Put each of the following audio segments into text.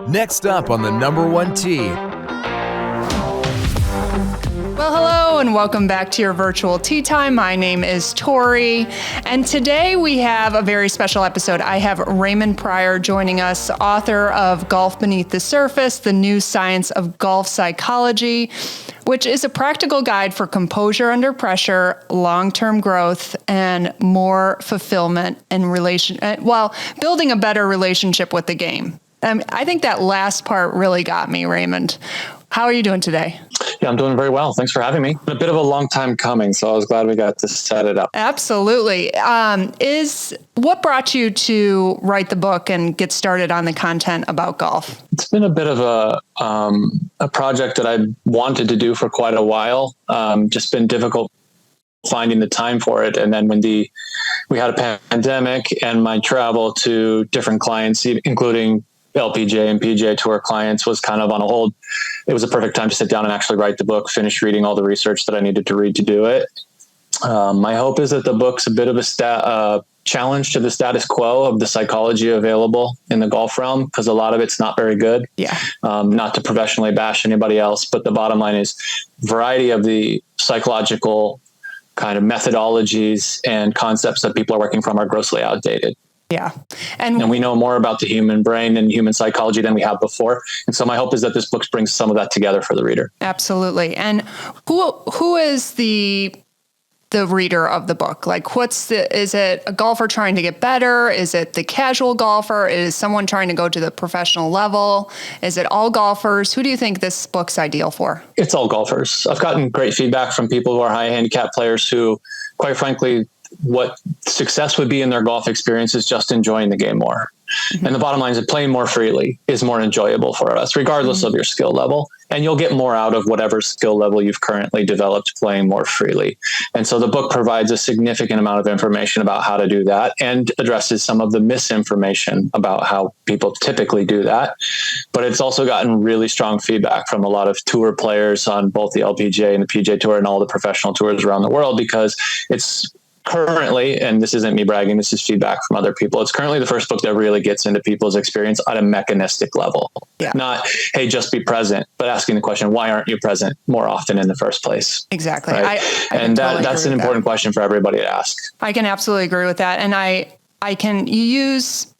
Next up on the number one tee. Well, hello and welcome back to your virtual tea time. My name is Tori, and today we have a very special episode. I have Raymond Prior joining us, author of Golf Beneath the Surface, the new science of golf psychology, which is a practical guide for composure under pressure, long-term growth, and more fulfillment and building a better relationship with the game. I think that last part really got me, Raymond. How are you doing today? Yeah, I'm doing very well. Thanks for having me. A bit of a long time coming, so I was glad we got to set it up. Absolutely. What brought you to write the book and get started on the content about golf? It's been a bit of a project that I wanted to do for quite a while. Just been difficult finding the time for it. And then when we had a pandemic and my travel to different clients, including LPGA and PGA Tour clients, was kind of on a hold. It was a perfect time to sit down and actually write the book, finish reading all the research that I needed to read to do it. My hope is that the book's a bit of a challenge to the status quo of the psychology available in the golf realm, because a lot of it's not very good. Yeah. Not to professionally bash anybody else, but the bottom line is variety of the psychological kind of methodologies and concepts that people are working from are grossly outdated. Yeah. And we know more about the human brain and human psychology than we have before. And so my hope is that this book brings some of that together for the reader. Absolutely. And who is the reader of the book? Like, is it a golfer trying to get better? Is it the casual golfer? Is someone trying to go to the professional level? Is it all golfers? Who do you think this book's ideal for? It's all golfers. I've gotten great feedback from people who are high handicap players who, quite frankly, what success would be in their golf experience is just enjoying the game more. Mm-hmm. And the bottom line is that playing more freely is more enjoyable for us, regardless of your skill level. And you'll get more out of whatever skill level you've currently developed playing more freely. And so the book provides a significant amount of information about how to do that and addresses some of the misinformation about how people typically do that. But it's also gotten really strong feedback from a lot of tour players on both the LPGA and the PGA Tour and all the professional tours around the world, because it's currently, and this isn't me bragging, this is feedback from other people, it's currently the first book that really gets into people's experience at a mechanistic level. Yeah. Not, hey, just be present, but asking the question, why aren't you present more often in the first place? Exactly. Right? That's an important question for everybody to ask. I can absolutely agree with that. And you use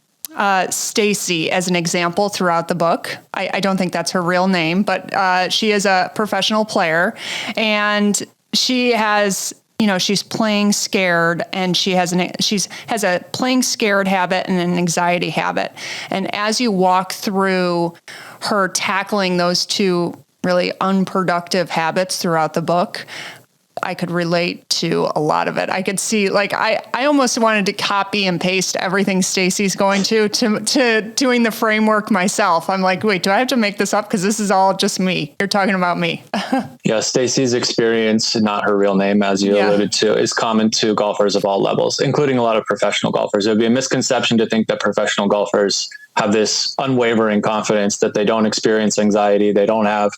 Stacy as an example throughout the book. I don't think that's her real name, but she is a professional player, and she has, she's playing scared, and she has a playing scared habit and an anxiety habit. And as you walk through her tackling those two really unproductive habits throughout the book, I could relate to a lot of it. I could see, I almost wanted to copy and paste everything Stacy's going to doing the framework myself. I'm like, wait, do I have to make this up? Because this is all just me. You're talking about me. Yeah, Stacy's experience, not her real name, as you alluded to, is common to golfers of all levels, including a lot of professional golfers. It would be a misconception to think that professional golfers have this unwavering confidence that they don't experience anxiety, they don't have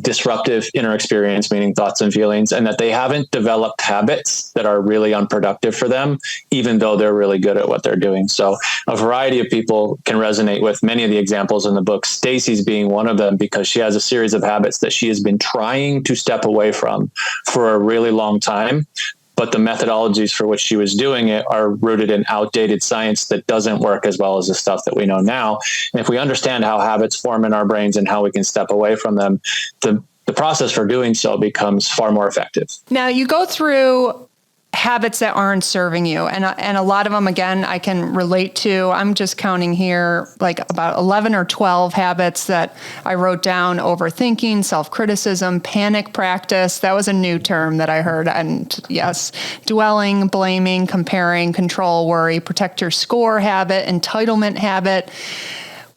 disruptive inner experience, meaning thoughts and feelings, and that they haven't developed habits that are really unproductive for them, even though they're really good at what they're doing. So a variety of people can resonate with many of the examples in the book, Stacy's being one of them, because she has a series of habits that she has been trying to step away from for a really long time. But the methodologies for which she was doing it are rooted in outdated science that doesn't work as well as the stuff that we know now. And if we understand how habits form in our brains and how we can step away from them, the process for doing so becomes far more effective. Now, you go through habits that aren't serving you. And a lot of them, again, I can relate to. I'm just counting here, like about 11 or 12 habits that I wrote down: overthinking, self-criticism, panic practice. That was a new term that I heard. And yes, dwelling, blaming, comparing, control, worry, protect your score habit, entitlement habit.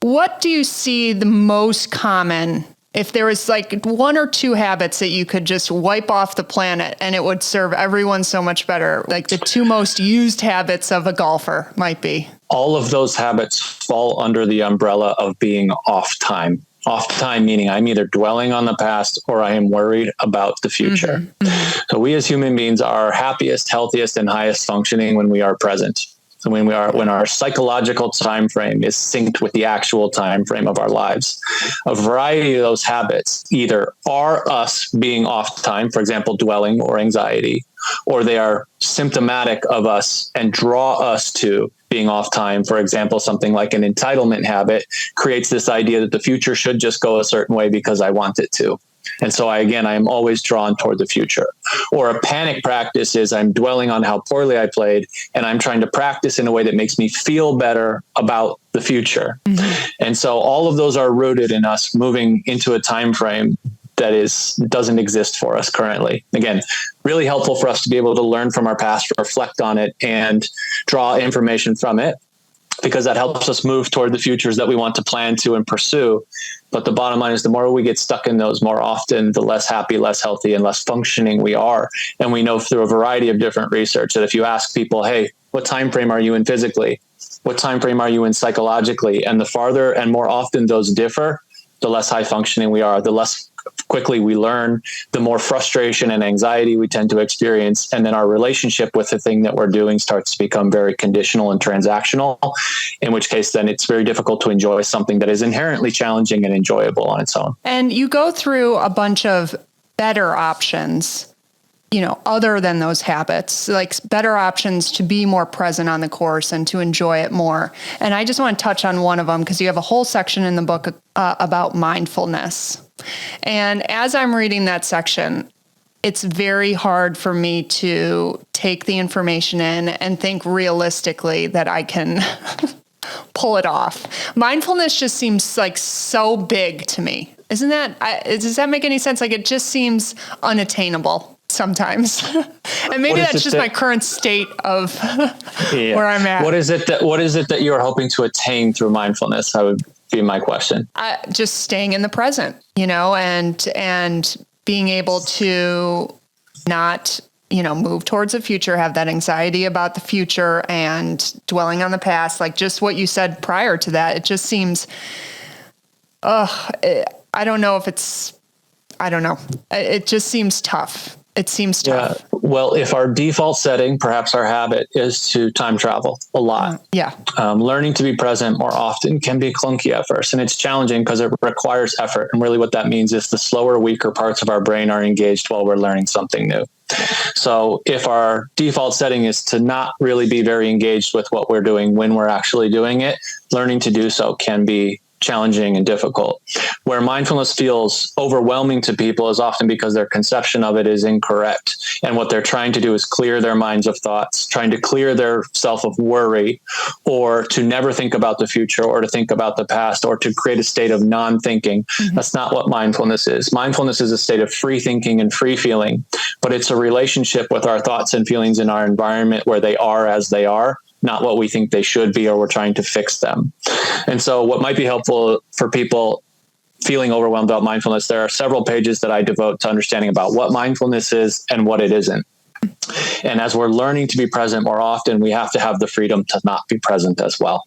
What do you see the most common? If there was like one or two habits that you could just wipe off the planet and it would serve everyone so much better, like the two most used habits of a golfer might be. All of those habits fall under the umbrella of being off time. Off time meaning I'm either dwelling on the past or I am worried about the future. Mm-hmm. So we as human beings are happiest, healthiest, and highest functioning when we are present. when our psychological time frame is synced with the actual time frame of our lives. A variety of those habits either are us being off time, for example, dwelling or anxiety, or they are symptomatic of us and draw us to being off time. For example, something like an entitlement habit creates this idea that the future should just go a certain way because I want it to. And so I am always drawn toward the future. Or a panic practice is I'm dwelling on how poorly I played, and I'm trying to practice in a way that makes me feel better about the future. Mm-hmm. And so all of those are rooted in us moving into a time frame that doesn't exist for us currently. Again, really helpful for us to be able to learn from our past, reflect on it, and draw information from it, because that helps us move toward the futures that we want to plan to and pursue. But the bottom line is the more we get stuck in those, more often, the less happy, less healthy, and less functioning we are. And we know through a variety of different research that if you ask people, hey, what time frame are you in physically? What time frame are you in psychologically? And the farther and more often those differ, the less high functioning we are, the less quickly we learn, the more frustration and anxiety we tend to experience. And then our relationship with the thing that we're doing starts to become very conditional and transactional, in which case then it's very difficult to enjoy something that is inherently challenging and enjoyable on its own. And you go through a bunch of better options, other than those habits, like better options to be more present on the course and to enjoy it more. And I just want to touch on one of them because you have a whole section in the book about mindfulness. And as I'm reading that section, it's very hard for me to take the information in and think realistically that I can pull it off. Mindfulness just seems like so big to me. Does that make any sense? Like it just seems unattainable sometimes. And maybe that's just my current state of where I'm at. What is it that you're hoping to attain through mindfulness? That would be my question. Just staying in the present, and being able to not, move towards the future, have that anxiety about the future and dwelling on the past. Like just what you said prior to that, it just seems, I don't know. It just seems tough. It seems tough. Yeah. Well, if our default setting, perhaps our habit, is to time travel a lot. Learning to be present more often can be clunky at first, and it's challenging because it requires effort. And really what that means is the slower, weaker parts of our brain are engaged while we're learning something new. So if our default setting is to not really be very engaged with what we're doing when we're actually doing it, learning to do so can be challenging and difficult. Where mindfulness feels overwhelming to people is often because their conception of it is incorrect. And what they're trying to do is clear their minds of thoughts, trying to clear their self of worry, or to never think about the future, or to think about the past, or to create a state of non-thinking. Mm-hmm. That's not what mindfulness is. Mindfulness is a state of free thinking and free feeling, but it's a relationship with our thoughts and feelings in our environment where they are as they are, not what we think they should be, or we're trying to fix them. And so what might be helpful for people feeling overwhelmed about mindfulness, there are several pages that I devote to understanding about what mindfulness is and what it isn't. And as we're learning to be present more often, we have to have the freedom to not be present as well.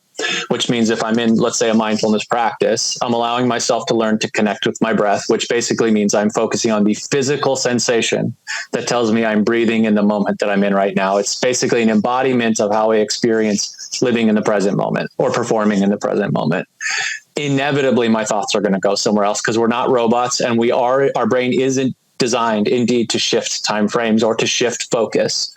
Which means if I'm in, let's say, a mindfulness practice, I'm allowing myself to learn to connect with my breath, which basically means I'm focusing on the physical sensation that tells me I'm breathing in the moment that I'm in right now. It's basically an embodiment of how I experience living in the present moment or performing in the present moment. Inevitably, my thoughts are going to go somewhere else because we're not robots, and our brain isn't designed indeed to shift time frames or to shift focus.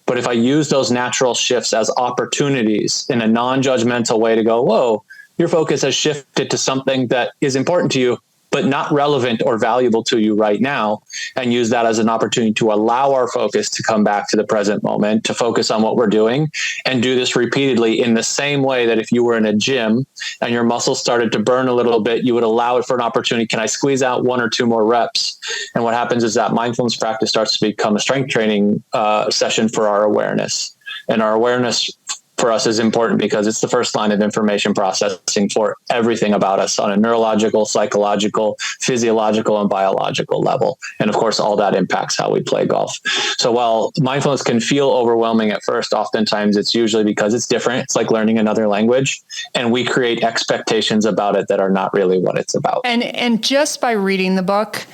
But if I use those natural shifts as opportunities in a non-judgmental way to go, whoa, your focus has shifted to something that is important to you, but not relevant or valuable to you right now, and use that as an opportunity to allow our focus to come back to the present moment, to focus on what we're doing, and do this repeatedly in the same way that if you were in a gym and your muscles started to burn a little bit, you would allow it for an opportunity. Can I squeeze out 1 or 2 more reps? And what happens is that mindfulness practice starts to become a strength training session for our awareness. And our awareness for us is important because it's the first line of information processing for everything about us on a neurological, psychological, physiological, and biological level. And of course, all that impacts how we play golf. So while mindfulness can feel overwhelming at first, oftentimes it's usually because it's different. It's like learning another language, and we create expectations about it that are not really what it's about. And just by reading the book,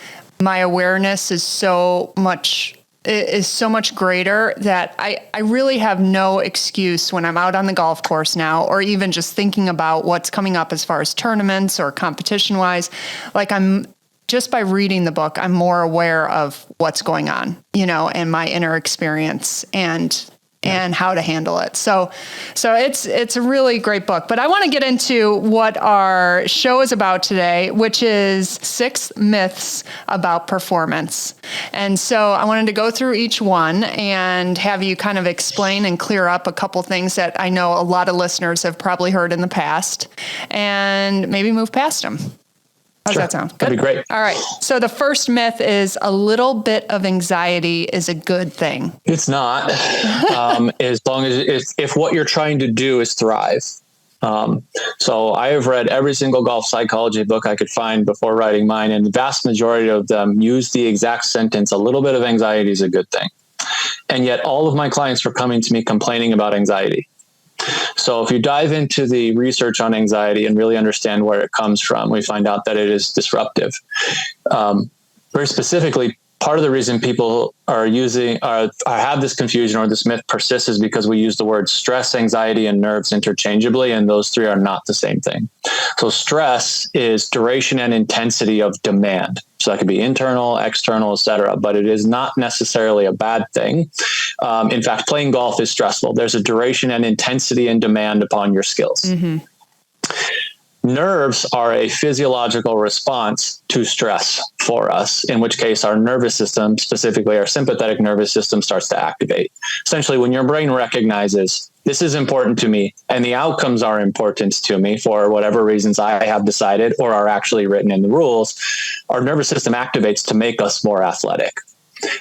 my awareness is so much is so much greater that I really have no excuse when I'm out on the golf course now, or even just thinking about what's coming up as far as tournaments or competition wise. Like I'm just by reading the book, I'm more aware of what's going on, and my inner experience and how to handle it. So it's a really great book. But I want to get into what our show is about today, which is 6 myths about performance. And so I wanted to go through each one and have you kind of explain and clear up a couple things that I know a lot of listeners have probably heard in the past, and maybe move past them. How's that sound? Good? That'd be great. All right. So the first myth is a little bit of anxiety is a good thing. It's not, as long as if what you're trying to do is thrive. So I have read every single golf psychology book I could find before writing mine, and the vast majority of them use the exact sentence, a little bit of anxiety is a good thing. And yet all of my clients were coming to me complaining about anxiety. So if you dive into the research on anxiety and really understand where it comes from, we find out that it is disruptive. Very specifically, part of the reason people are have this confusion or this myth persists is because we use the words stress, anxiety, and nerves interchangeably, and those three are not the same thing. So stress is duration and intensity of demand. So that could be internal, external, et cetera, but it is not necessarily a bad thing. In fact, playing golf is stressful. There's a duration and intensity and demand upon your skills. Mm-hmm. Nerves are a physiological response to stress for us, in which case our nervous system, specifically our sympathetic nervous system, starts to activate. Essentially, when your brain recognizes this is important to me and the outcomes are important to me for whatever reasons I have decided or are actually written in the rules, our nervous system activates to make us more athletic.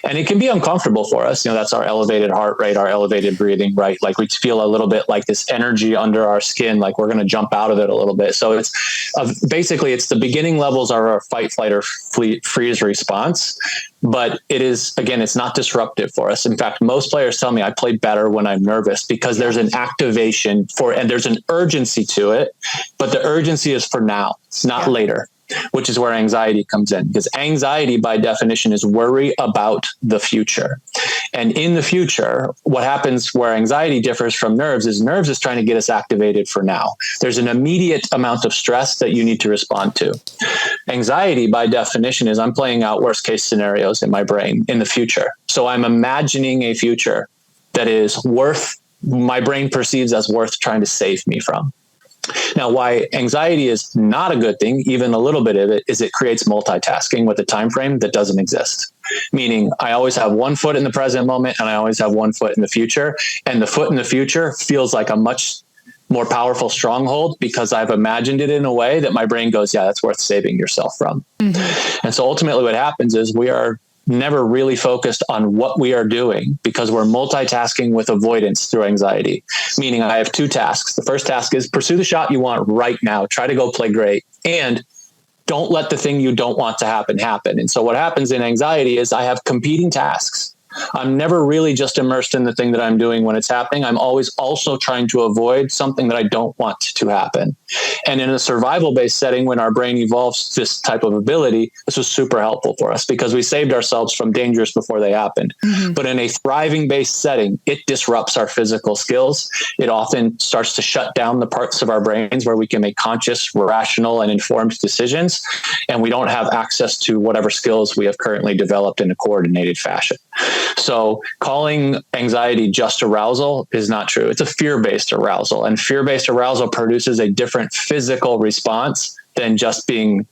And it can be uncomfortable for us. That's our elevated heart rate, our elevated breathing, right? Like we feel a little bit like this energy under our skin, like we're going to jump out of it a little bit. So it's basically it's the beginning levels are our fight, flight, or freeze response. But it is, again, it's not disruptive for us. In fact, most players tell me I play better when I'm nervous because there's an activation and there's an urgency to it. But the urgency is for now, not later, which is where anxiety comes in, because anxiety by definition is worry about the future. And in the future, what happens where anxiety differs from nerves is trying to get us activated for now. There's an immediate amount of stress that you need to respond to. Anxiety by definition is I'm playing out worst case scenarios in my brain in the future. So I'm imagining a future that is my brain perceives as worth trying to save me from. Now, why anxiety is not a good thing, even a little bit of it, is it creates multitasking with a time frame that doesn't exist. Meaning I always have one foot in the present moment and I always have one foot in the future. And the foot in the future feels like a much more powerful stronghold because I've imagined it in a way that my brain goes, yeah, that's worth saving yourself from. Mm-hmm. And so ultimately what happens is we are never really focused on what we are doing because we're multitasking with avoidance through anxiety. Meaning I have 2 tasks. The first task is pursue the shot you want right now. Try to go play great. And don't let the thing you don't want to happen. And so what happens in anxiety is I have competing tasks. I'm never really just immersed in the thing that I'm doing when it's happening. I'm always also trying to avoid something that I don't want to happen. And in a survival-based setting, when our brain evolves this type of ability, this was super helpful for us because we saved ourselves from dangers before they happened. Mm-hmm. But in a thriving-based setting, it disrupts our physical skills. It often starts to shut down the parts of our brains where we can make conscious, rational, and informed decisions. And we don't have access to whatever skills we have currently developed in a coordinated fashion. So calling anxiety just arousal is not true. It's a fear-based arousal, and fear-based arousal produces a different physical response than just being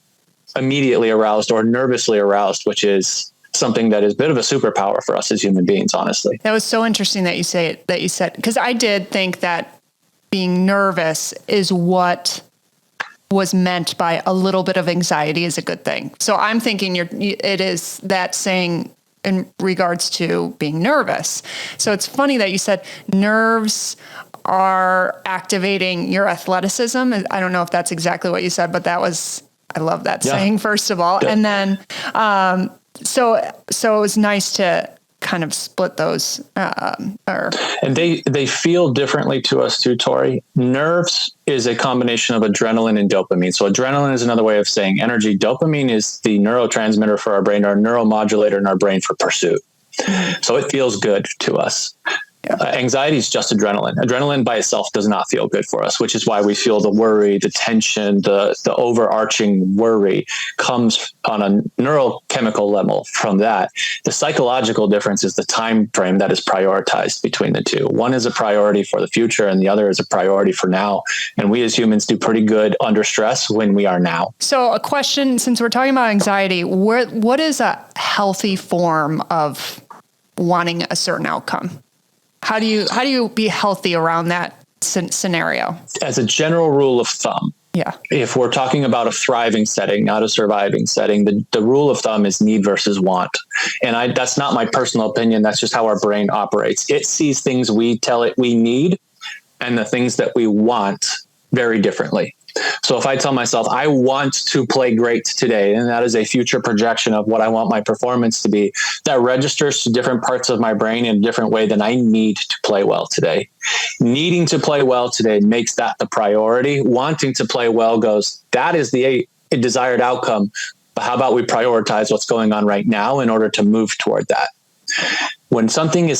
immediately aroused or nervously aroused, which is something that is a bit of a superpower for us as human beings, honestly. That was so interesting that you said, because I did think that being nervous is what was meant by a little bit of anxiety is a good thing. So I'm thinking it is that saying in regards to being nervous. So it's funny that you said nerves are activating your athleticism. I don't know if that's exactly what you said, but I love that saying, first of all. Yeah. And then, so it was nice to kind of split those. And they feel differently to us too, Tori. Nerves is a combination of adrenaline and dopamine. So adrenaline is another way of saying energy. Dopamine is the neurotransmitter for our brain, our neuromodulator in our brain for pursuit. So it feels good to us. Yeah. Anxiety is just adrenaline. Adrenaline by itself does not feel good for us, which is why we feel the worry, the tension, the overarching worry comes on a neurochemical level from that. The psychological difference is the time frame that is prioritized between the two. One is a priority for the future and the other is a priority for now. And we as humans do pretty good under stress when we are now. So a question, since we're talking about anxiety, what is a healthy form of wanting a certain outcome? How do you be healthy around that scenario? As a general rule of thumb, if we're talking about a thriving setting, not a surviving setting, the rule of thumb is need versus want. And that's not my personal opinion. That's just how our brain operates. It sees things we tell it we need and the things that we want very differently. So if I tell myself, I want to play great today, and that is a future projection of what I want my performance to be, that registers to different parts of my brain in a different way than I need to play well today. Needing to play well today makes that the priority. Wanting to play well goes, that is the desired outcome. But how about we prioritize what's going on right now in order to move toward that? When something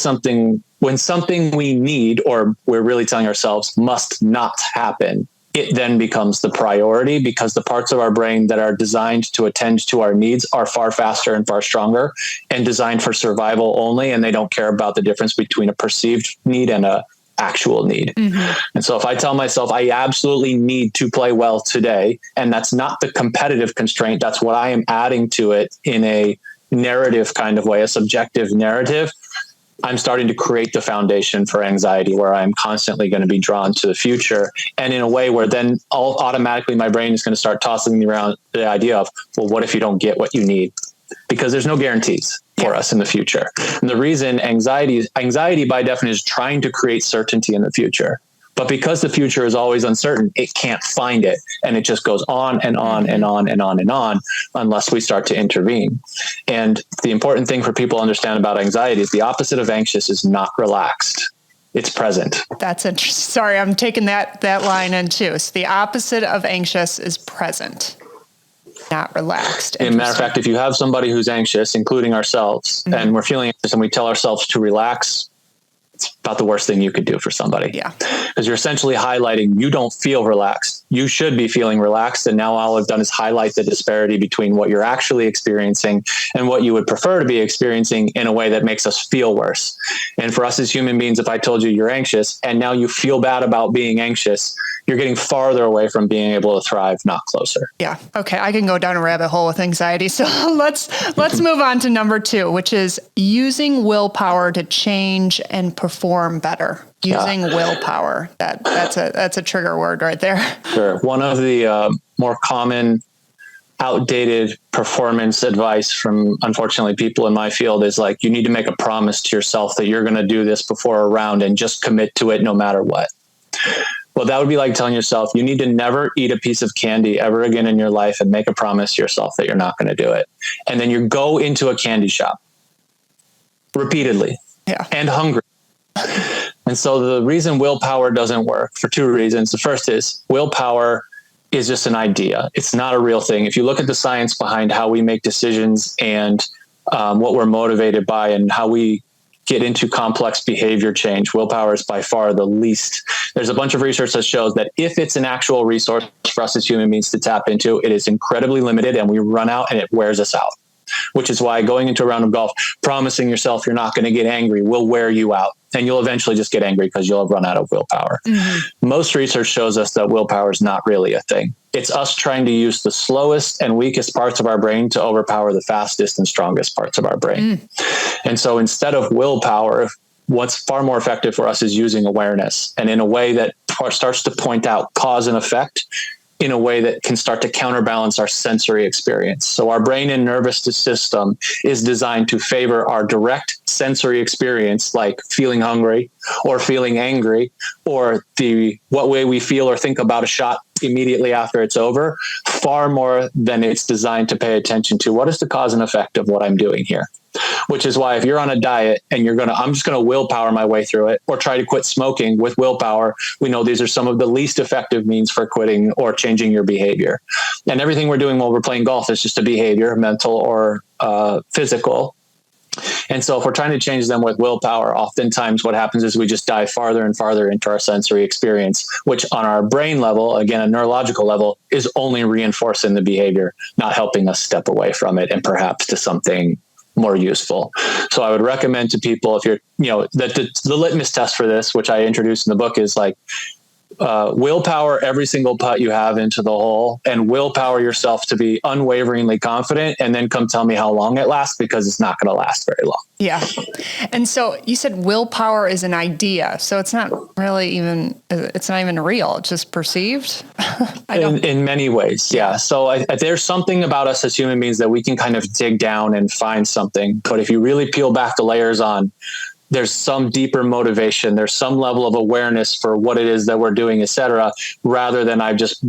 we need, or we're really telling ourselves must not happen, it then becomes the priority because the parts of our brain that are designed to attend to our needs are far faster and far stronger and designed for survival only. And they don't care about the difference between a perceived need and a actual need. Mm-hmm. And so if I tell myself I absolutely need to play well today, and that's not the competitive constraint, that's what I am adding to it in a narrative kind of way, a subjective narrative, I'm starting to create the foundation for anxiety where I'm constantly going to be drawn to the future. And in a way where then automatically my brain is going to start tossing around the idea of, well, what if you don't get what you need? Because there's no guarantees for us in the future. And the reason anxiety by definition is trying to create certainty in the future. But because the future is always uncertain, it can't find it. And it just goes on and on and on and on and on unless we start to intervene. And the important thing for people to understand about anxiety is the opposite of anxious is not relaxed. It's present. That's interesting. Sorry, I'm taking that line in too. So the opposite of anxious is present, not relaxed. As a matter of fact, if you have somebody who's anxious, including ourselves, and we're feeling anxious and we tell ourselves to relax, it's about the worst thing you could do for somebody. Yeah. Because you're essentially highlighting you don't feel relaxed. You should be feeling relaxed. And now all I've done is highlight the disparity between what you're actually experiencing and what you would prefer to be experiencing in a way that makes us feel worse. And for us as human beings, if I told you you're anxious and now you feel bad about being anxious, you're getting farther away from being able to thrive, not closer. Yeah. Okay. I can go down a rabbit hole with anxiety. So let's move on to number 2, which is using willpower to change and perform better. Using willpower. That's a trigger word right there. Sure. One of the more common outdated performance advice from, unfortunately, people in my field is like, you need to make a promise to yourself that you're going to do this before a round and just commit to it no matter what. Well, that would be like telling yourself you need to never eat a piece of candy ever again in your life and make a promise to yourself that you're not going to do it. And then you go into a candy shop repeatedly and hungry. And so the reason willpower doesn't work for 2 reasons. The first is willpower is just an idea. It's not a real thing. If you look at the science behind how we make decisions and what we're motivated by and how we get into complex behavior change, willpower is by far the least. There's a bunch of research that shows that if it's an actual resource for us as human beings to tap into, it is incredibly limited and we run out and it wears us out, which is why going into a round of golf, promising yourself you're not going to get angry will wear you out. And you'll eventually just get angry because you'll have run out of willpower. Mm-hmm. Most research shows us that willpower is not really a thing. It's us trying to use the slowest and weakest parts of our brain to overpower the fastest and strongest parts of our brain. And so instead of willpower, what's far more effective for us is using awareness, and in a way that starts to point out cause and effect in a way that can start to counterbalance our sensory experience. So our brain and nervous system is designed to favor our direct sensory experience, like feeling hungry or feeling angry, or what way we feel or think about a shot immediately after it's over, far more than it's designed to pay attention to what is the cause and effect of what I'm doing here. Which is why if you're on a diet and I'm just going to willpower my way through it, or try to quit smoking with willpower, we know these are some of the least effective means for quitting or changing your behavior. And everything we're doing while we're playing golf is just a behavior, mental or physical. And so if we're trying to change them with willpower, oftentimes what happens is we just dive farther and farther into our sensory experience, which on our brain level, again, a neurological level, is only reinforcing the behavior, not helping us step away from it and perhaps to something more useful. So I would recommend to people, if you're, that the litmus test for this, which I introduced in the book, is like, willpower every single putt you have into the hole, and willpower yourself to be unwaveringly confident, and then come tell me how long it lasts, because it's not going to last very long. Yeah. And so you said willpower is an idea. So it's not really even, it's not even real. It's just perceived. In many ways. Yeah. So there's something about us as human beings that we can kind of dig down and find something. But if you really peel back the layers on, there's some deeper motivation, there's some level of awareness for what it is that we're doing, et cetera, rather than I've just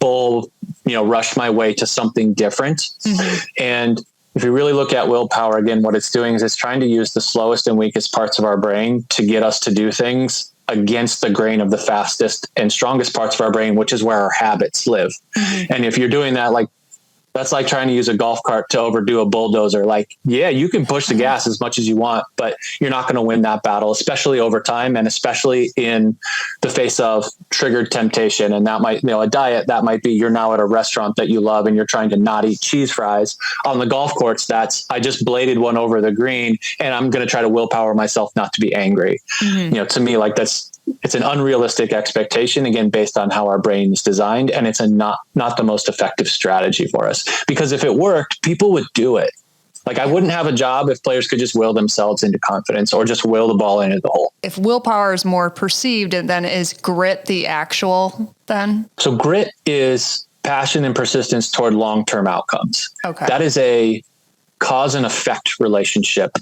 rushed my way to something different. Mm-hmm. And if you really look at willpower, again, what it's doing is it's trying to use the slowest and weakest parts of our brain to get us to do things against the grain of the fastest and strongest parts of our brain, which is where our habits live. Mm-hmm. And if you're doing that, that's like trying to use a golf cart to overdo a bulldozer. Like, yeah, you can push the gas as much as you want, but you're not going to win that battle, especially over time, and especially in the face of triggered temptation. And that might, a diet, that might be you're now at a restaurant that you love and you're trying to not eat cheese fries. On the golf courts, that's I just bladed one over the green and I'm going to try to willpower myself not to be angry. Mm-hmm. To me, it's an unrealistic expectation, again, based on how our brain is designed. And it's not the most effective strategy for us, because if it worked, people would do it. Like, I wouldn't have a job if players could just will themselves into confidence or just will the ball into the hole. If willpower is more perceived, then is grit the actual then? So grit is passion and persistence toward long-term outcomes. Okay. That is a cause and effect relationship,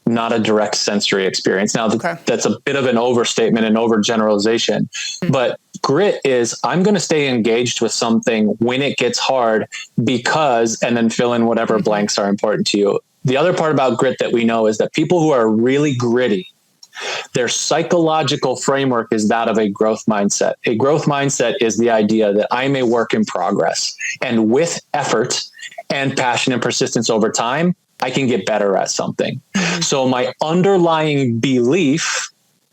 not a direct sensory experience. Now, that's a bit of an overstatement and overgeneralization, but grit is I'm going to stay engaged with something when it gets hard because, and then fill in whatever blanks are important to you. The other part about grit that we know is that people who are really gritty, their psychological framework is that of a growth mindset. A growth mindset is the idea that I'm a work in progress, and with effort and passion and persistence over time, I can get better at something. So my underlying belief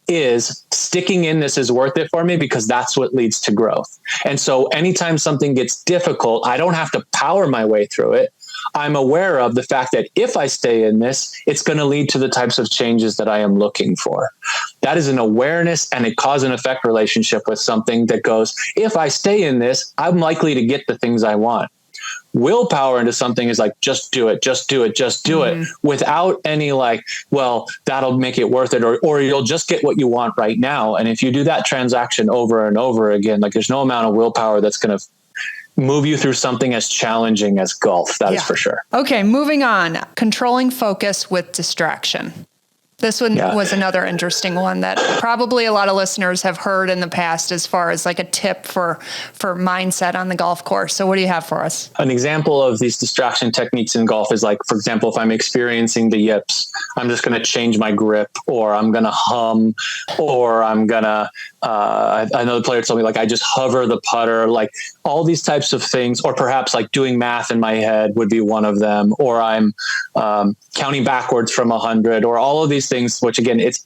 is sticking in this is worth it for me because that's what leads to growth. And so anytime something gets difficult, I don't have to power my way through it. I'm aware of the fact that if I stay in this, it's going to lead to the types of changes that I am looking for. That is an awareness and a cause and effect relationship with something that goes, if I stay in this, I'm likely to get the things I want. Willpower into something is like, just do it, just do it, just do it, without any well, that'll make it worth it, or you'll just get what you want right now. And if you do that transaction over and over again, there's no amount of willpower that's going to move you through something as challenging as golf. That is for sure. Okay, moving on. Controlling focus with distraction. This one was another interesting one that probably a lot of listeners have heard in the past as far as a tip for mindset on the golf course. So what do you have for us? An example of these distraction techniques in golf is for example, if I'm experiencing the yips, I'm just going to change my grip, or I'm going to hum, or I'm going to, I know the player told me I just hover the putter, all these types of things, or perhaps doing math in my head would be one of them, or I'm counting backwards from 100, or all of these things, which again, it's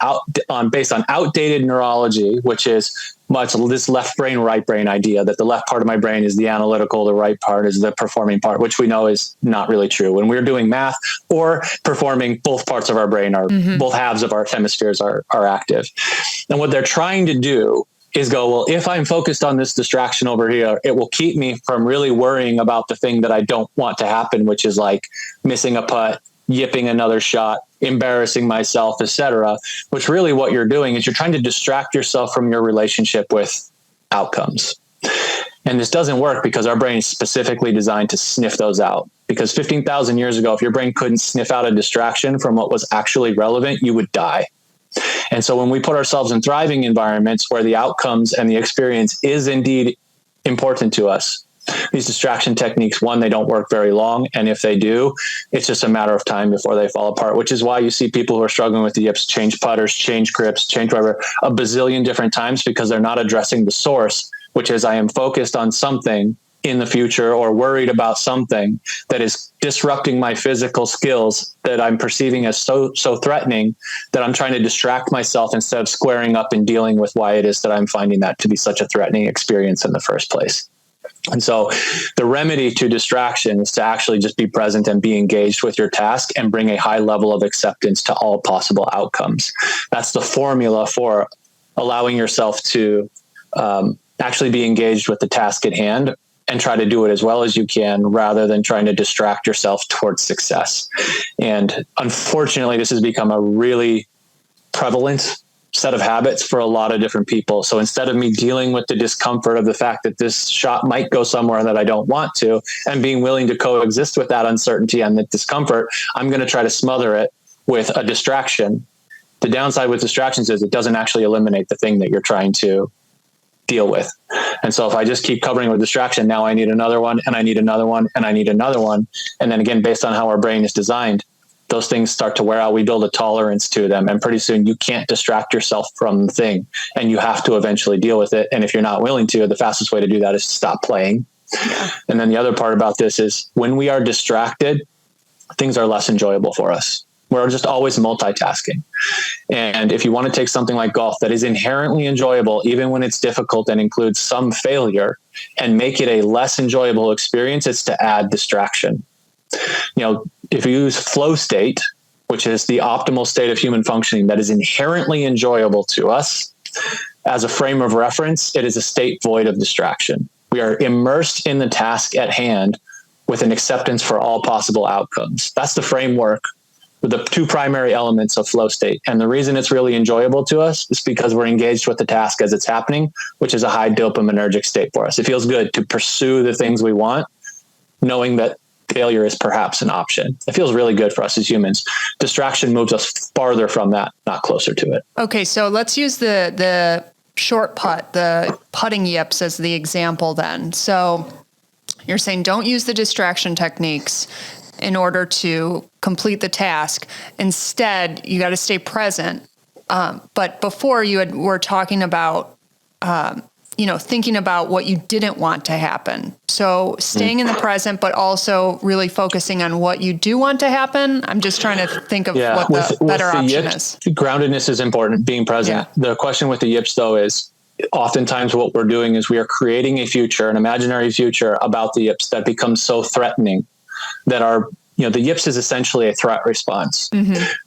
based on outdated neurology, which is much this left brain, right brain idea that the left part of my brain is the analytical, the right part is the performing part, which we know is not really true. When we're doing math or performing, both parts of our brain are, both halves of our hemispheres are active. And what they're trying to do is go, well, if I'm focused on this distraction over here, it will keep me from really worrying about the thing that I don't want to happen, which is missing a putt, yipping another shot, embarrassing myself, etc. Which really what you're doing is you're trying to distract yourself from your relationship with outcomes. And this doesn't work because our brain is specifically designed to sniff those out. Because 15,000 years ago, if your brain couldn't sniff out a distraction from what was actually relevant, you would die. And so when we put ourselves in thriving environments where the outcomes and the experience is indeed important to us, these distraction techniques, one, they don't work very long. And if they do, it's just a matter of time before they fall apart, which is why you see people who are struggling with the yips change putters, change grips, change whatever a bazillion different times, because they're not addressing the source, which is I am focused on something in the future or worried about something that is disrupting my physical skills that I'm perceiving as so threatening that I'm trying to distract myself instead of squaring up and dealing with why it is that I'm finding that to be such a threatening experience in the first place. And so the remedy to distraction is to actually just be present and be engaged with your task and bring a high level of acceptance to all possible outcomes. That's the formula for allowing yourself to actually be engaged with the task at hand and try to do it as well as you can rather than trying to distract yourself towards success. And unfortunately, this has become a really prevalent set of habits for a lot of different people. So instead of me dealing with the discomfort of the fact that this shot might go somewhere that I don't want to, and being willing to coexist with that uncertainty and the discomfort, I'm going to try to smother it with a distraction. The downside with distractions is it doesn't actually eliminate the thing that you're trying to deal with. And so if I just keep covering with distraction, now I need another one, and I need another one, and I need another one. And then again, based on how our brain is designed, those things start to wear out. We build a tolerance to them. And pretty soon you can't distract yourself from the thing, and you have to eventually deal with it. And if you're not willing to, the fastest way to do that is to stop playing. Yeah. And then the other part about this is when we are distracted, things are less enjoyable for us. We're just always multitasking. And if you want to take something like golf that is inherently enjoyable, even when it's difficult and includes some failure, and make it a less enjoyable experience, it's to add distraction. If you use flow state, which is the optimal state of human functioning that is inherently enjoyable to us, as a frame of reference, it is a state void of distraction. We are immersed in the task at hand with an acceptance for all possible outcomes. That's the framework with the two primary elements of flow state. And the reason it's really enjoyable to us is because we're engaged with the task as it's happening, which is a high dopaminergic state for us. It feels good to pursue the things we want, knowing that failure is perhaps an option. It feels really good for us as humans. Distraction moves us farther from that, not closer to it. Okay, so let's use the short putt, the putting yips as the example then. So you're saying don't use the distraction techniques in order to complete the task. Instead, you got to stay present. But before were talking about, thinking about what you didn't want to happen. So staying in the present, but also really focusing on what you do want to happen. I'm just trying to think of what the better option is. Groundedness is important, being present. Yeah. The question with the yips, though, is oftentimes what we're doing is we are creating a future, an imaginary future about the yips that becomes so threatening that the yips is essentially a threat response,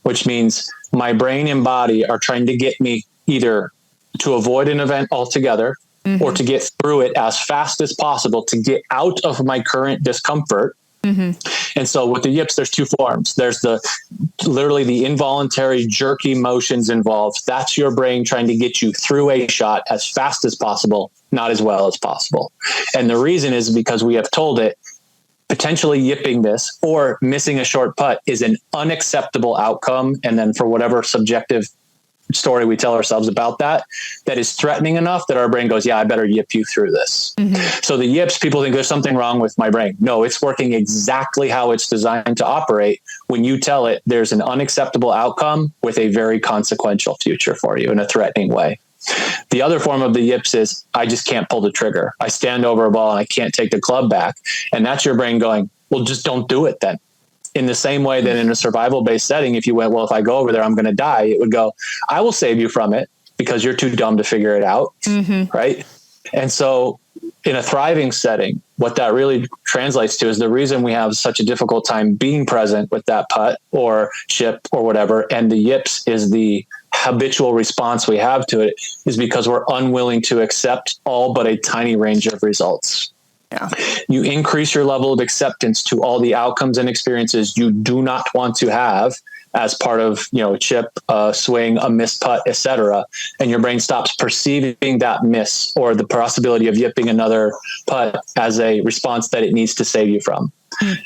which means my brain and body are trying to get me either to avoid an event altogether or to get through it as fast as possible to get out of my current discomfort. And so with the yips, there's two forms. There's literally the involuntary jerky motions involved. That's your brain trying to get you through a shot as fast as possible, not as well as possible. And the reason is because we have told it, potentially yipping this or missing a short putt is an unacceptable outcome. And then for whatever subjective story we tell ourselves about that is threatening enough that our brain goes, yeah, I better yip you through this. So the yips, people think there's something wrong with my brain. No, it's working exactly how it's designed to operate when you tell it there's an unacceptable outcome with a very consequential future for you in a threatening way. The other form of the yips is I just can't pull the trigger. I stand over a ball and I can't take the club back. And that's your brain going, well, just don't do it then. In the same way that in a survival-based setting, if you went, well, if I go over there, I'm going to die, it would go, I will save you from it because you're too dumb to figure it out. Right. And so in a thriving setting, what that really translates to is the reason we have such a difficult time being present with that putt or chip or whatever. And the yips is the habitual response we have to it is because we're unwilling to accept all but a tiny range of results. Yeah. You increase your level of acceptance to all the outcomes and experiences you do not want to have as part of, chip, swing, a missed putt, etc. And your brain stops perceiving that miss or the possibility of yipping another putt as a response that it needs to save you from.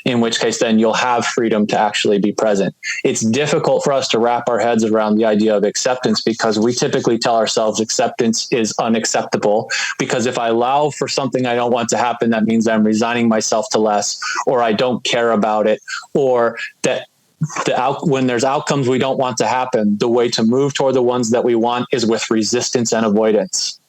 In which case, then you'll have freedom to actually be present. It's difficult for us to wrap our heads around the idea of acceptance because we typically tell ourselves acceptance is unacceptable. Because if I allow for something I don't want to happen, that means I'm resigning myself to less, or I don't care about it, or that when there's outcomes we don't want to happen, the way to move toward the ones that we want is with resistance and avoidance.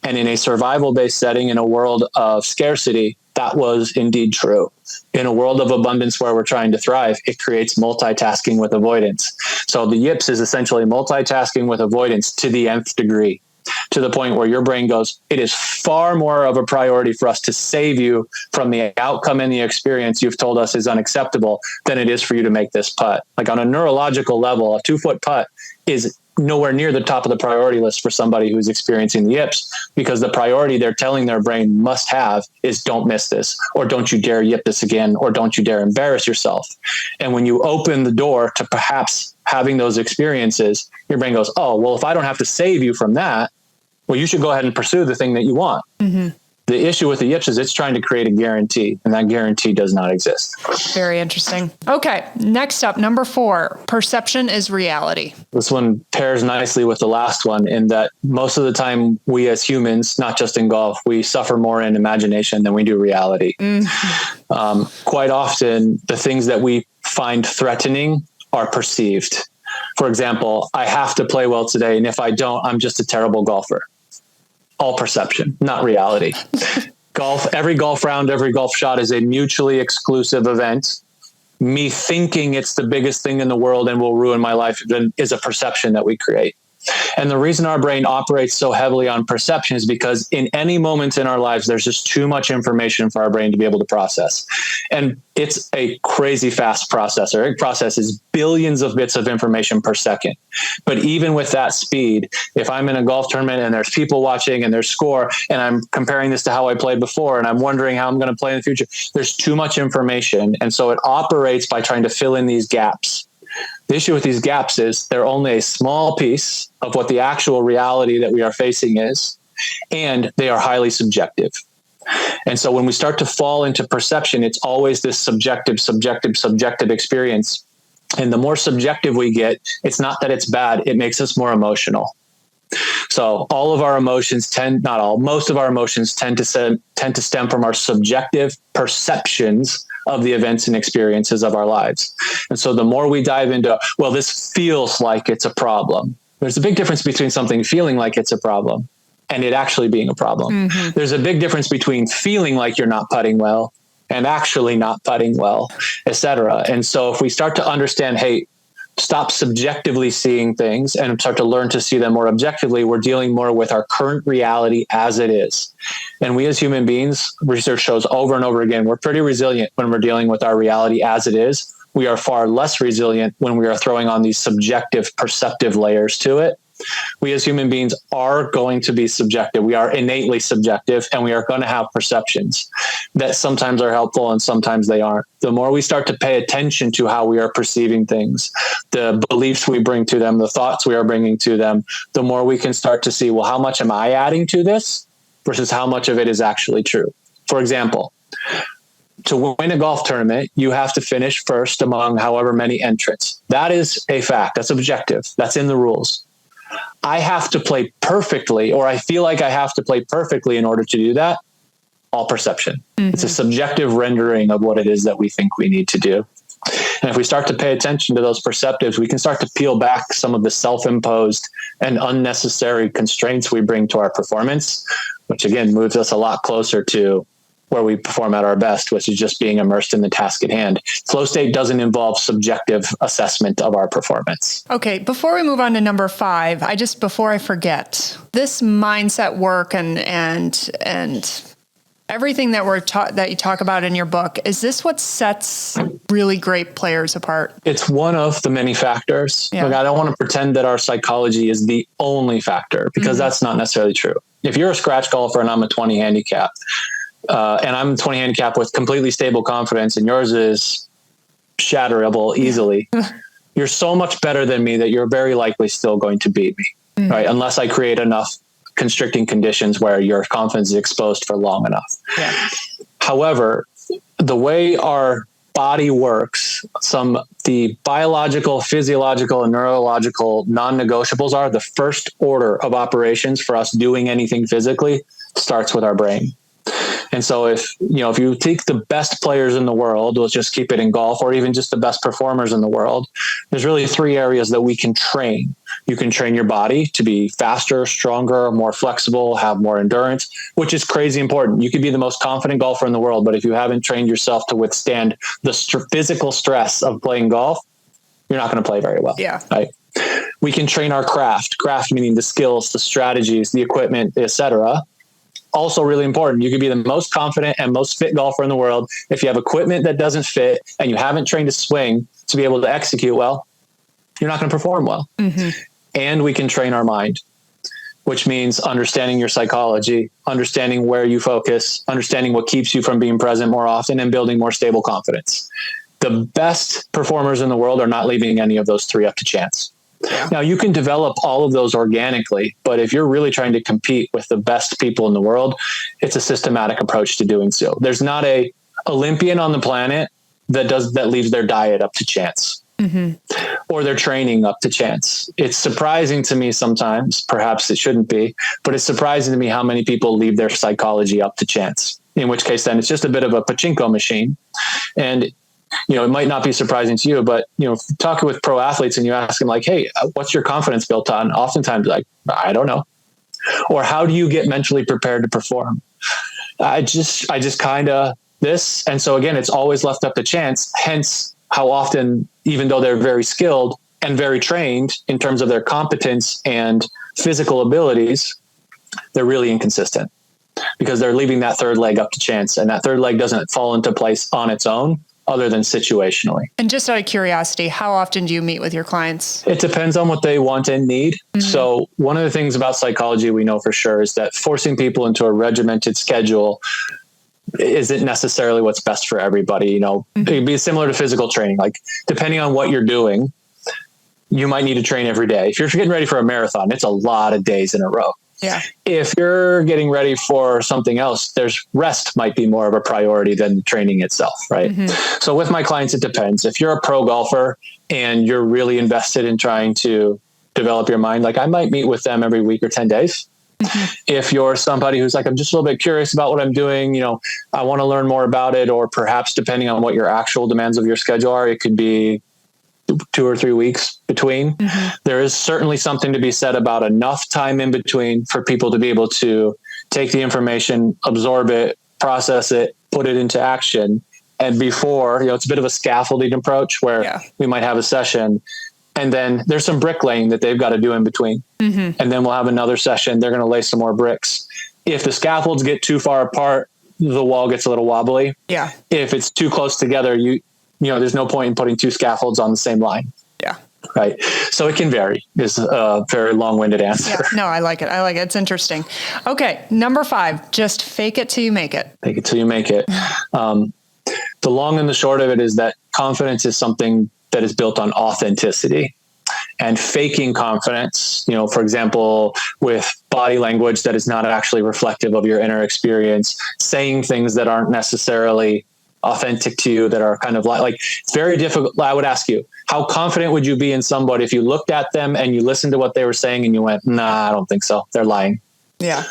And in a survival-based setting, in a world of scarcity, that was indeed true. In a world of abundance where we're trying to thrive, it creates multitasking with avoidance. So the Yips is essentially multitasking with avoidance to the nth degree, to the point where your brain goes, it is far more of a priority for us to save you from the outcome and the experience you've told us is unacceptable than it is for you to make this putt. Like on a neurological level, a 2-foot putt is nowhere near the top of the priority list for somebody who's experiencing the Yips, because the priority they're telling their brain must have is don't miss this, or don't you dare yip this again, or don't you dare embarrass yourself. And when you open the door to perhaps having those experiences, your brain goes, oh, well, if I don't have to save you from that, well, you should go ahead and pursue the thing that you want. Mm-hmm. The issue with the Yips is it's trying to create a guarantee, and that guarantee does not exist. Very interesting. Okay. Next up, number 4, perception is reality. This one pairs nicely with the last one in that most of the time we as humans, not just in golf, we suffer more in imagination than we do reality. Mm-hmm. Quite often, the things that we find threatening are perceived. For example, I have to play well today, and if I don't, I'm just a terrible golfer. All perception, not reality. Every golf round, every golf shot is a mutually exclusive event. Me thinking it's the biggest thing in the world and will ruin my life is a perception that we create. And the reason our brain operates so heavily on perception is because in any moment in our lives, there's just too much information for our brain to be able to process. And it's a crazy fast processor. It processes billions of bits of information per second. But even with that speed, if I'm in a golf tournament and there's people watching and there's score, and I'm comparing this to how I played before, and I'm wondering how I'm going to play in the future, there's too much information. And so it operates by trying to fill in these gaps. The issue with these gaps is they're only a small piece of what the actual reality that we are facing is, and they are highly subjective. And so when we start to fall into perception, it's always this subjective experience. And the more subjective we get, it's not that it's bad, it makes us more emotional. So all of our emotions most of our emotions tend to stem from our subjective perceptions of the events and experiences of our lives. And so the more we dive into, well, this feels like it's a problem. There's a big difference between something feeling like it's a problem and it actually being a problem. Mm-hmm. There's a big difference between feeling like you're not putting well and actually not putting well, et cetera. And so if we start to understand, hey, stop subjectively seeing things and start to learn to see them more objectively, we're dealing more with our current reality as it is. And we as human beings, research shows over and over again, we're pretty resilient when we're dealing with our reality as it is. We are far less resilient when we are throwing on these subjective, perceptive layers to it. We as human beings are going to be subjective. We are innately subjective, and we are going to have perceptions that sometimes are helpful and sometimes they aren't. The more we start to pay attention to how we are perceiving things, the beliefs we bring to them, the thoughts we are bringing to them, the more we can start to see, well, how much am I adding to this versus how much of it is actually true? For example, to win a golf tournament, you have to finish first among however many entrants. That is a fact. That's objective. That's in the rules. I have to play perfectly, or I feel like I have to play perfectly in order to do that. All perception. Mm-hmm. It's a subjective rendering of what it is that we think we need to do. And if we start to pay attention to those perceptives, we can start to peel back some of the self-imposed and unnecessary constraints we bring to our performance, which again moves us a lot closer to where we perform at our best, which is just being immersed in the task at hand. Flow state doesn't involve subjective assessment of our performance. Okay, before we move on to number 5, before I forget, this mindset work and everything that that you talk about in your book, is this what sets really great players apart? It's one of the many factors. Yeah. Like, I don't want to pretend that our psychology is the only factor, because that's not necessarily true. If you're a scratch golfer and I'm a 20 handicap, and I'm 20 handicap with completely stable confidence, and yours is shatterable easily, you're so much better than me that you're very likely still going to beat me, right? Unless I create enough constricting conditions where your confidence is exposed for long enough. Yeah. However, the way our body works, the biological, physiological, and neurological non-negotiables are the first order of operations for us doing anything physically starts with our brain. And so if you take the best players in the world, let's just keep it in golf, or even just the best performers in the world, there's really 3 areas that we can train. You can train your body to be faster, stronger, more flexible, have more endurance, which is crazy important. You could be the most confident golfer in the world, but if you haven't trained yourself to withstand the physical stress of playing golf, you're not going to play very well. Yeah. Right. We can train our craft meaning the skills, the strategies, the equipment, etc. Also really important. You could be the most confident and most fit golfer in the world. If you have equipment that doesn't fit and you haven't trained a swing to be able to execute well, you're not going to perform well. Mm-hmm. And we can train our mind, which means understanding your psychology, understanding where you focus, understanding what keeps you from being present more often, and building more stable confidence. The best performers in the world are not leaving any of those 3 up to chance. Now, you can develop all of those organically, but if you're really trying to compete with the best people in the world, it's a systematic approach to doing so. There's not a Olympian on the planet that leaves their diet up to chance. Mm-hmm. Or their training up to chance. It's surprising to me sometimes, perhaps it shouldn't be, but it's surprising to me how many people leave their psychology up to chance, in which case then it's just a bit of a pachinko machine. And it might not be surprising to you, but, talking with pro athletes and you ask them like, hey, what's your confidence built on? Oftentimes like, I don't know. Or how do you get mentally prepared to perform? I just kind of this. And so again, it's always left up to chance. Hence how often, even though they're very skilled and very trained in terms of their competence and physical abilities, they're really inconsistent because they're leaving that 3rd leg up to chance. And that 3rd leg doesn't fall into place on its own, other than situationally. And just out of curiosity, how often do you meet with your clients? It depends on what they want and need. Mm-hmm. So one of the things about psychology we know for sure is that forcing people into a regimented schedule isn't necessarily what's best for everybody. Mm-hmm. It'd be similar to physical training. Like depending on what you're doing, you might need to train every day. If you're getting ready for a marathon, it's a lot of days in a row. Yeah. If you're getting ready for something else, there's rest might be more of a priority than training itself. Right. Mm-hmm. So with my clients, it depends. If you're a pro golfer and you're really invested in trying to develop your mind, like I might meet with them every week or 10 days. Mm-hmm. If you're somebody who's like, I'm just a little bit curious about what I'm doing, I want to learn more about it, or perhaps depending on what your actual demands of your schedule are, it could be 2 or 3 weeks between. Mm-hmm. There is certainly something to be said about enough time in between for people to be able to take the information, absorb it, process it, put it into action. And before, it's a bit of a scaffolding approach where we might have a session and then there's some bricklaying that they've got to do in between. Mm-hmm. And then we'll have another session. They're going to lay some more bricks. If the scaffolds get too far apart, the wall gets a little wobbly. Yeah. If it's too close together, there's no point in putting 2 scaffolds on the same line. Yeah. Right. So it can vary is a very long-winded answer. Yeah. No, I like it. It's interesting. Okay. Number 5, just fake it till you make it. Fake it till you make it. The long and the short of it is that confidence is something that is built on authenticity. And faking confidence, for example, with body language that is not actually reflective of your inner experience, saying things that aren't necessarily authentic to you, that are kind of like it's very difficult. I would ask you, how confident would you be in somebody if you looked at them and you listened to what they were saying and you went, nah, I don't think so. They're lying. Yeah.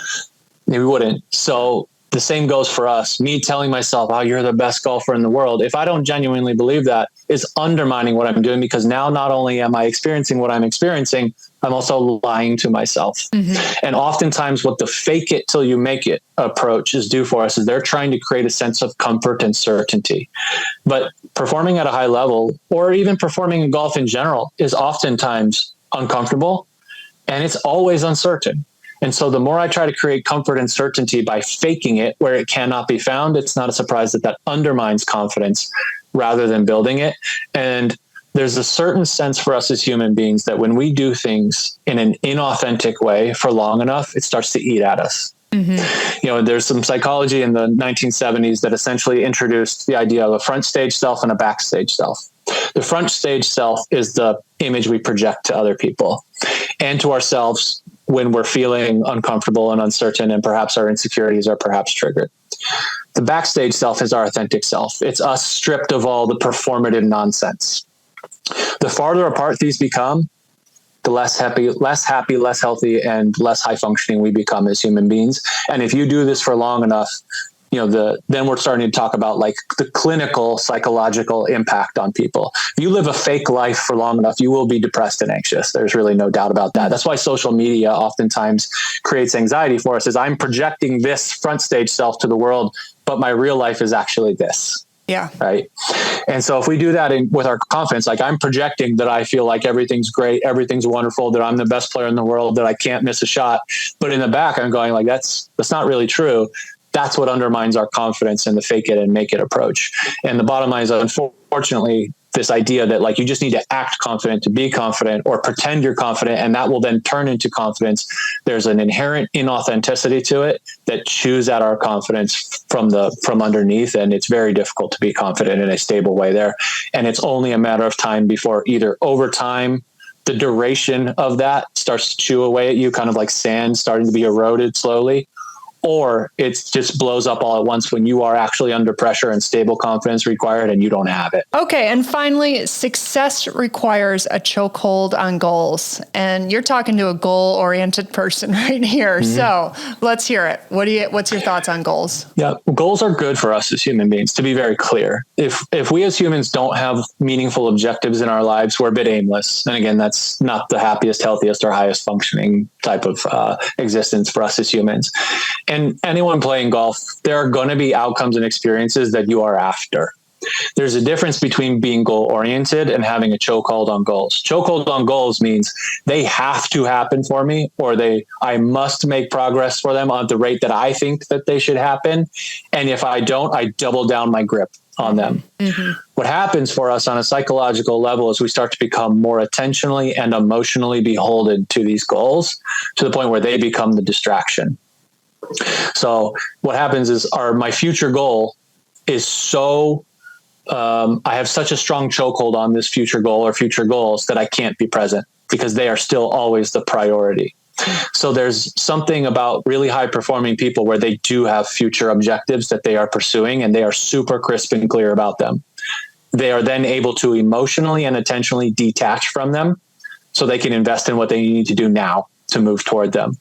We wouldn't. So the same goes for us. Me telling myself, oh, you're the best golfer in the world. If I don't genuinely believe that, is undermining what I'm doing, because now not only am I experiencing what I'm experiencing, I'm also lying to myself. Mm-hmm. And oftentimes what the fake it till you make it approach is do for us is they're trying to create a sense of comfort and certainty. But performing at a high level, or even performing in golf in general, is oftentimes uncomfortable and it's always uncertain. And so the more I try to create comfort and certainty by faking it where it cannot be found, it's not a surprise that undermines confidence rather than building it. And there's a certain sense for us as human beings that when we do things in an inauthentic way for long enough, it starts to eat at us. Mm-hmm. There's some psychology in the 1970s that essentially introduced the idea of a front stage self and a backstage self. The front stage self is the image we project to other people and to ourselves when we're feeling uncomfortable and uncertain, and perhaps our insecurities are perhaps triggered. The backstage self is our authentic self. It's us stripped of all the performative nonsense. The farther apart these become, the less happy, less healthy, and less high functioning we become as human beings. And if you do this for long enough, then we're starting to talk about like the clinical psychological impact on people. If you live a fake life for long enough, you will be depressed and anxious. There's really no doubt about that. That's why social media oftentimes creates anxiety for us, is I'm projecting this front stage self to the world, but my real life is actually this. Yeah. Right. And so if we do that with our confidence, like I'm projecting that I feel like everything's great, everything's wonderful, that I'm the best player in the world, that I can't miss a shot. But in the back, I'm going like, that's not really true. That's what undermines our confidence in the fake it and make it approach. And the bottom line is, unfortunately, this idea that like you just need to act confident to be confident, or pretend you're confident, and that will then turn into confidence. There's an inherent inauthenticity to it that chews at our confidence from underneath, and it's very difficult to be confident in a stable way there. And it's only a matter of time before either over time the duration of that starts to chew away at you, kind of like sand starting to be eroded slowly, or it just blows up all at once when you are actually under pressure and stable confidence required and you don't have it. Okay. And finally, success requires a chokehold on goals. And you're talking to a goal-oriented person right here. Mm-hmm. So let's hear it. What's your thoughts on goals? Yeah. Goals are good for us as human beings, to be very clear. If we as humans don't have meaningful objectives in our lives, we're a bit aimless. And again, that's not the happiest, healthiest, or highest functioning type of existence for us as humans. And anyone playing golf, there are going to be outcomes and experiences that you are after. There's a difference between being goal-oriented and having a chokehold on goals. Chokehold on goals means they have to happen for me, or I must make progress for them on the rate that I think that they should happen. And if I don't, I double down my grip on them. Mm-hmm. What happens for us on a psychological level is we start to become more attentionally and emotionally beholden to these goals, to the point where they become the distraction. So what happens is my future goal is so, I have such a strong chokehold on this future goal or future goals that I can't be present because they are still always the priority. So there's something about really high performing people where they do have future objectives that they are pursuing, and they are super crisp and clear about them. They are then able to emotionally and attentionally detach from them so they can invest in what they need to do now to move toward them.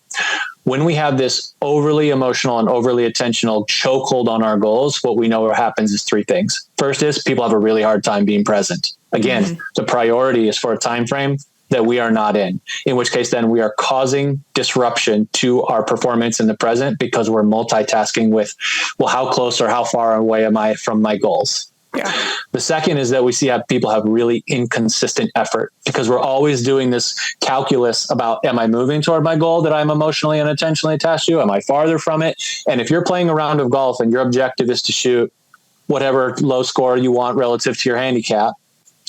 When we have this overly emotional and overly attentional chokehold on our goals, what we know happens is three things. First is people have a really hard time being present. Again, the priority is for a time frame that we are not in which case then we are causing disruption to our performance in the present because we're multitasking with, well, how close or how far away am I from my goals? Yeah. The second is that we see how people have really inconsistent effort because we're always doing this calculus about, am I moving toward my goal that I'm emotionally and attentionally attached to? Am I farther from it? And if you're playing a round of golf and your objective is to shoot whatever low score you want relative to your handicap,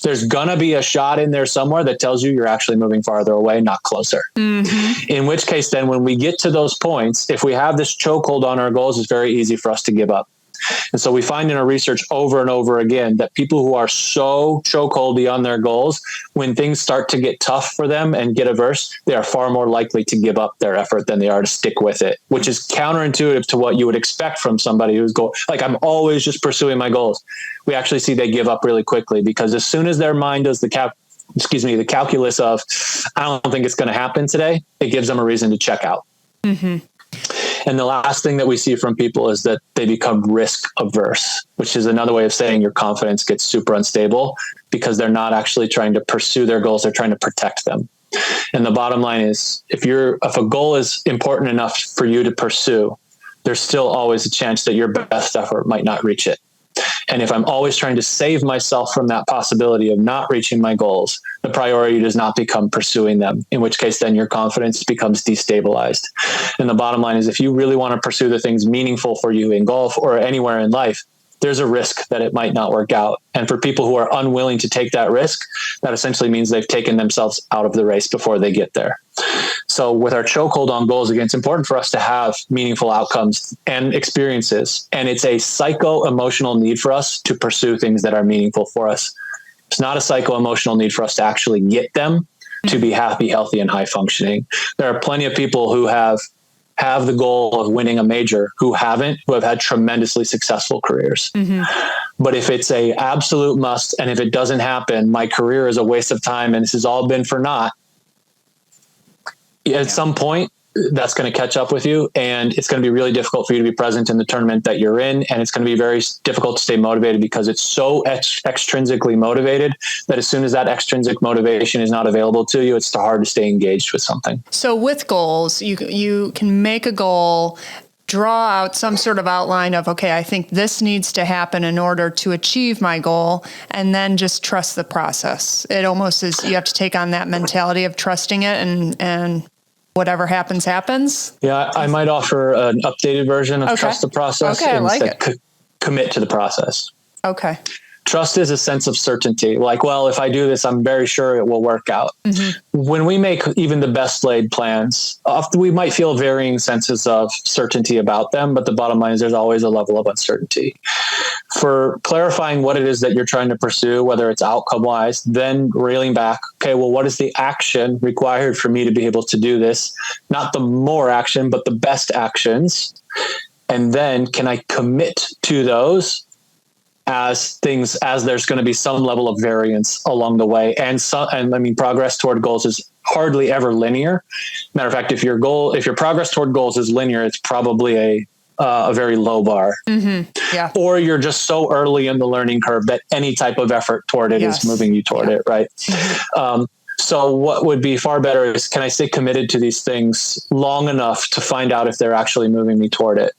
there's going to be a shot in there somewhere that tells you you're actually moving farther away, not closer. Mm-hmm. In which case then when we get to those points, if we have this chokehold on our goals, it's very easy for us to give up. And so we find in our research over and over again that people who are so chokeholdy on their goals, when things start to get tough for them and get averse, they are far more likely to give up their effort than they are to stick with it, which is counterintuitive to what you would expect from somebody who's like, I'm always just pursuing my goals. We actually see they give up really quickly because as soon as their mind does the calculus of, I don't think it's going to happen today, it gives them a reason to check out. Mm-hmm. And the last thing that we see from people is that they become risk averse, which is another way of saying your confidence gets super unstable because they're not actually trying to pursue their goals. They're trying to protect them. And the bottom line is if a goal is important enough for you to pursue, there's still always a chance that your best effort might not reach it. And if I'm always trying to save myself from that possibility of not reaching my goals, the priority does not become pursuing them, in which case then your confidence becomes destabilized. And the bottom line is if you really want to pursue the things meaningful for you in golf or anywhere in life, there's a risk that it might not work out. And for people who are unwilling to take that risk, that essentially means they've taken themselves out of the race before they get there. So with our chokehold on goals, again, it's important for us to have meaningful outcomes and experiences. And it's a psycho-emotional need for us to pursue things that are meaningful for us. It's not a psycho-emotional need for us to actually get them to be happy, healthy, and high functioning. There are plenty of people who have the goal of winning a major who have had tremendously successful careers. Mm-hmm. But if it's a absolute must, and if it doesn't happen, my career is a waste of time and this has all been for naught. At some point, that's going to catch up with you, and it's going to be really difficult for you to be present in the tournament that you're in. And it's going to be very difficult to stay motivated because it's so extrinsically motivated that as soon as that extrinsic motivation is not available to you, it's hard to stay engaged with something. So with goals, you can make a goal, draw out some sort of outline of, okay, I think this needs to happen in order to achieve my goal, and then just trust the process. It almost is, you have to take on that mentality of trusting it, and whatever happens, happens. Yeah, I might offer an updated version of trust the process. Okay, I like it. Commit to the process. Okay. Trust is a sense of certainty. Like, well, if I do this, I'm very sure it will work out. When we make even the best laid plans, often we might feel varying senses of certainty about them, but the bottom line is there's always a level of uncertainty. For clarifying what it is that you're trying to pursue, whether it's outcome wise, then reeling back, okay, well, what is the action required for me to be able to do this? Not the more action, but the best actions. And then can I commit to those as there's going to be some level of variance along the way. And I mean, progress toward goals is hardly ever linear. Matter of fact, if your progress toward goals is linear, it's probably a very low bar. Yeah. Or you're just so early in the learning curve that any type of effort toward it is moving you toward it. Right. So what would be far better is, can I stay committed to these things long enough to find out if they're actually moving me toward it?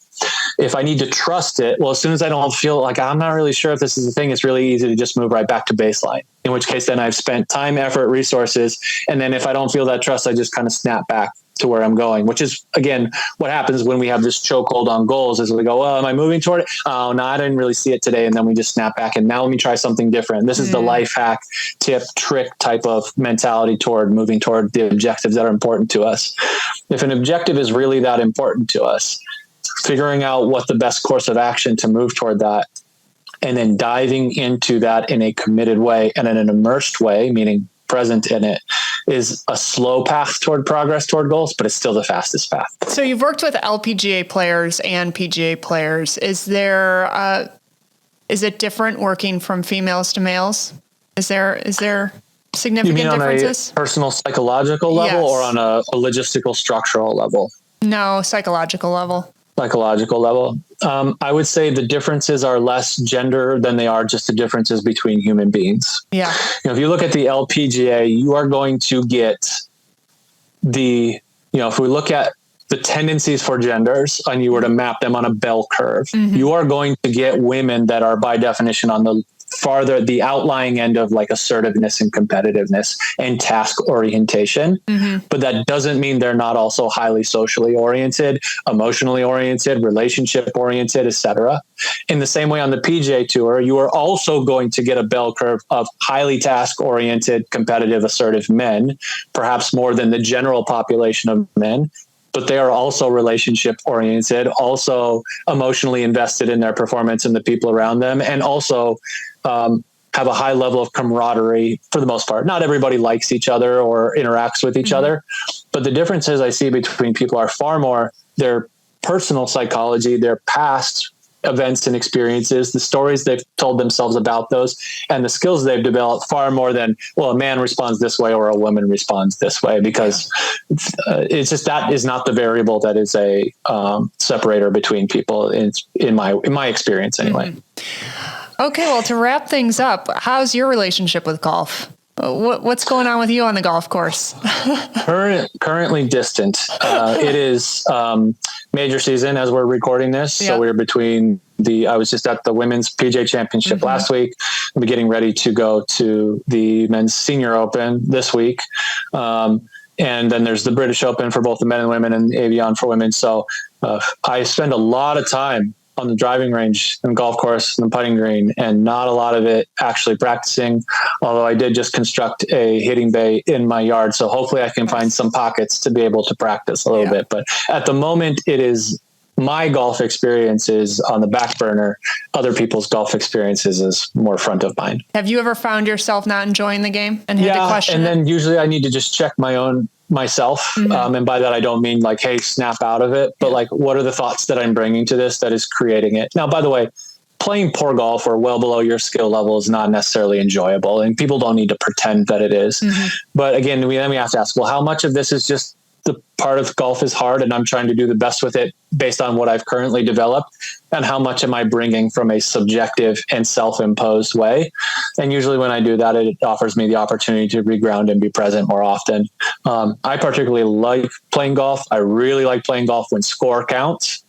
If I need to trust it, well, as soon as I don't feel like I'm not really sure if this is the thing, it's really easy to just move right back to baseline, in which case then I've spent time, effort, resources. And then if I don't feel that trust, I just kind of snap back to where I'm going, which is, again, what happens when we have this chokehold on goals is we go, well, am I moving toward it? Oh, no, I didn't really see it today. And then we just snap back and now let me try something different. This is the life hack, tip, trick type of mentality toward moving toward the objectives that are important to us. If an objective is really that important to us, figuring out what the best course of action to move toward that, and then diving into that in a committed way and in an immersed way, meaning present in it, is a slow path toward progress toward goals, but it's still the fastest path. So you've worked with LPGA players and PGA players. Is it different working from females to males? Is there significant differences? On a personal psychological level or on a logistical structural level? No, psychological level. Psychological level. I would say the differences are less gender than they are just the differences between human beings. Yeah. If you look at the LPGA, you are going to get if we look at the tendencies for genders and you were to map them on a bell curve, you are going to get women that are by definition on the outlying end of like assertiveness and competitiveness and task orientation. But that doesn't mean they're not also highly socially oriented, emotionally oriented, relationship oriented, etc. In the same way on the PGA Tour, you are also going to get a bell curve of highly task oriented, competitive, assertive men, perhaps more than the general population of men. But they are also relationship oriented, also emotionally invested in their performance and the people around them, and also have a high level of camaraderie for the most part. Not everybody likes each other or interacts with each other, but the differences I see between people are far more their personal psychology, their past events and experiences, the stories they've told themselves about those, and the skills they've developed far more than, well, a man responds this way or a woman responds this way, because it's just, that is not the variable that is a separator between people in my experience anyway. Okay, well, to wrap things up, how's your relationship with golf? What's going on with you on the golf course? Currently distant. It is major season as we're recording this. Yep. So we're between I was just at the Women's PGA Championship last week. I'm getting ready to go to the Men's Senior Open this week. And then there's the British Open for both the men and women and the Avion for women. So I spend a lot of time on the driving range and golf course and the putting green, and not a lot of it actually practicing. Although I did just construct a hitting bay in my yard. So hopefully I can find some pockets to be able to practice a little bit. But at the moment it is my golf experiences on the back burner. Other people's golf experiences is more front of mind. Have you ever found yourself not enjoying the game and had to question and then usually I need to just check myself. And by that, I don't mean like, hey, snap out of it, but like, what are the thoughts that I'm bringing to this that is creating it? Now, by the way, playing poor golf or well below your skill level is not necessarily enjoyable, and people don't need to pretend that it is. But again, then we have to ask, well, how much of this is just the part of golf is hard and I'm trying to do the best with it based on what I've currently developed, and how much am I bringing from a subjective and self-imposed way. And usually when I do that, it offers me the opportunity to reground and be present more often. I particularly like playing golf. I really like playing golf when score counts.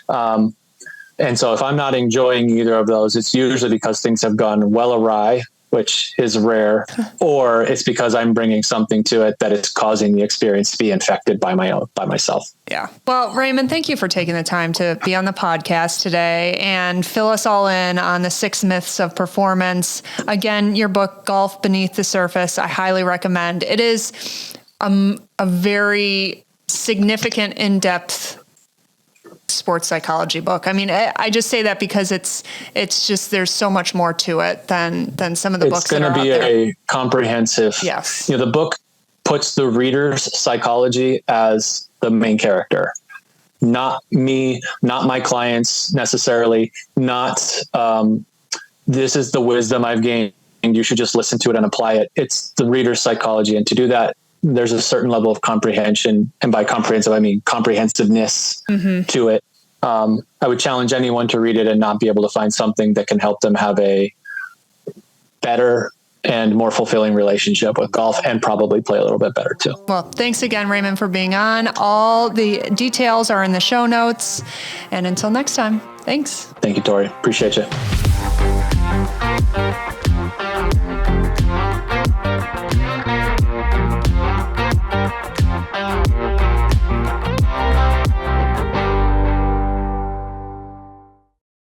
And so if I'm not enjoying either of those, it's usually because things have gone well awry, which is rare, or it's because I'm bringing something to it that is causing the experience to be infected by myself. Yeah. Well, Raymond, thank you for taking the time to be on the podcast today and fill us all in on the 6 myths of performance. Again, your book, Golf Beneath the Surface, I highly recommend. It is a very significant, in-depth sports psychology book. I mean, I just say that because it's just, there's so much more to it than some of the books that are out there. It's going to be a comprehensive. Yes. The book puts the reader's psychology as the main character, not me, not my clients necessarily, not this is the wisdom I've gained and you should just listen to it and apply it. It's the reader's psychology. And to do that, there's a certain level of comprehension, and by comprehensive, I mean comprehensiveness to it. I would challenge anyone to read it and not be able to find something that can help them have a better and more fulfilling relationship with golf, and probably play a little bit better too. Well, thanks again, Raymond, for being on. All the details are in the show notes. And until next time, thanks. Thank you, Tori. Appreciate you.